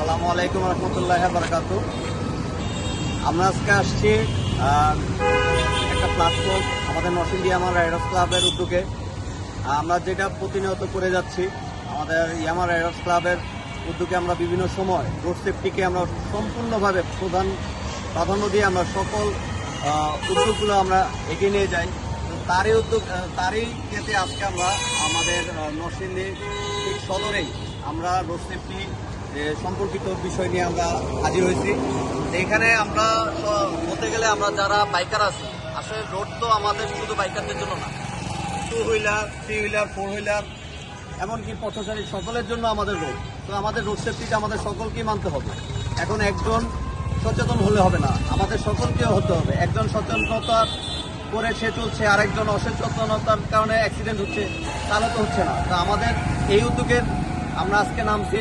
আসসালামু আলাইকুম রহমতুল্লাহি ওয়া বারাকাতুহু। আমরা আজকে আসছি একটা প্ল্যাটফর্ম আমাদের নরসিংদী ইয়ামাহা রাইডার্স ক্লাবের উদ্যোগে। আমরা যেটা প্রতিনিয়ত করে যাচ্ছি, আমাদের ইয়ামাহা রাইডার্স ক্লাবের উদ্যোগে আমরা বিভিন্ন সময় রোড সেফটিকে আমরা সম্পূর্ণভাবে প্রাধান্য দিয়ে আমরা সকল উদ্যোগগুলো আমরা এগিয়ে নিয়ে যাই। তারই ক্ষেত্রে আজকে আমরা আমাদের নরসিংদী ঠিক সদরেই আমরা রোড সেফটি সম্পর্কিত বিষয় নিয়ে আমরা হাজির হয়েছি। এখানে আমরা বলতে গেলে আমরা যারা বাইকার আছি, আসলে রোড তো আমাদের শুধু বাইকারদের জন্য না, 2 হুইলার 3 হুইলার 4 হুইলার এমনকি পথচারী সকলের জন্য আমাদের রোড। তো আমাদের রোড সেফটিটা আমাদের সকলকেই মানতে হবে। এখন একজন সচেতন হলে হবে না, আমাদের সকলকেও হতে হবে। একজন সচেতনতা করে সে চলছে, আরেকজন অসচেতনতার কারণে অ্যাক্সিডেন্ট হচ্ছে, তাহলে তো হচ্ছে না। তো আমাদের এই উদ্যোগের আমরা আজকে নামছি।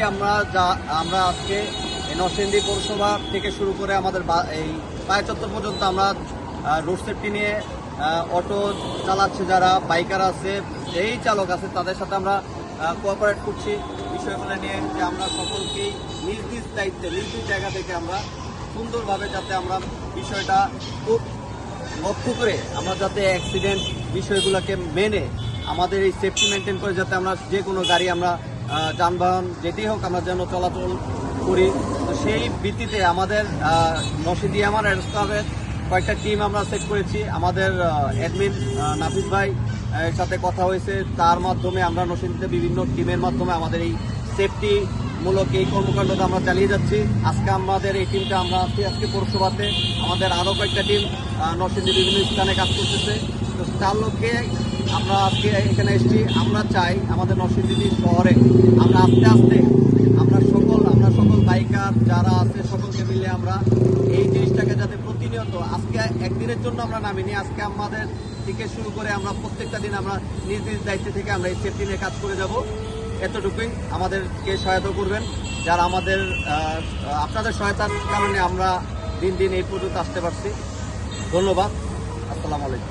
আমরা আজকে নরসিংদী পৌরসভা থেকে শুরু করে আমাদের এই পায়ে চত্বর পর্যন্ত আমরা রোড সেফটি নিয়ে অটো চালাচ্ছে যারা বাইকার আছে, যেই চালক আছে, তাদের সাথে আমরা কোঅপারেট করছি বিষয়গুলো নিয়ে, যে আমরা সকলকেই নিজ নিজ দায়িত্বে নিজ নিজ জায়গা থেকে আমরা সুন্দরভাবে যাতে আমরা বিষয়টা খুব লক্ষ্য করে আমরা যাতে অ্যাক্সিডেন্ট বিষয়গুলোকে মেনে আমাদের এই সেফটি মেনটেন করে যাতে আমরা যে কোনো গাড়ি আমরা যানবাহন যেটি হোক আমরা যেন চলাচল করি। তো সেই ভিত্তিতে আমাদের নরসিংদী ইয়ামাহা রাইডার্স ক্লাবের কয়েকটা টিম আমরা সেট করেছি। আমাদের অ্যাডমিন নাফিস ভাই এর সাথে কথা হয়েছে, তার মাধ্যমে আমরা নরসিংদীতে বিভিন্ন টিমের মাধ্যমে আমাদের এই সেফটি মূলক এই কর্মকাণ্ডটা আমরা চালিয়ে যাচ্ছি। আজকে আমাদের এই টিমটা আমরা আজকে পৌরসভাতে, আমাদের আরও কয়েকটা টিম নরসিংদী বিভিন্ন স্থানে কাজ করতেছে। তো 4 লোককে আমরা আজকে এখানে এসেছি। আমরা চাই আমাদের নরসিংদী শহরে আমরা আস্তে আস্তে আমরা সকল বাইকার যারা আছে সকলকে মিলে আমরা এই জিনিসটাকে যাতে প্রতিনিয়ত, আজকে একদিনের জন্য আমরা নামিনি, আজকে আমাদের থেকে শুরু করে আমরা প্রত্যেকটা দিন আমরা নিজ নিজ দায়িত্ব থেকে আমরা এই সেফটি নিয়ে কাজ করে যাব। এতটুকুই আমাদেরকে সহায়তা করবেন, যারা আপনাদের সহায়তার কারণে আমরা দিন দিন এই পর্যন্ত আসতে পারছি। ধন্যবাদ। আসসালামু আলাইকুম।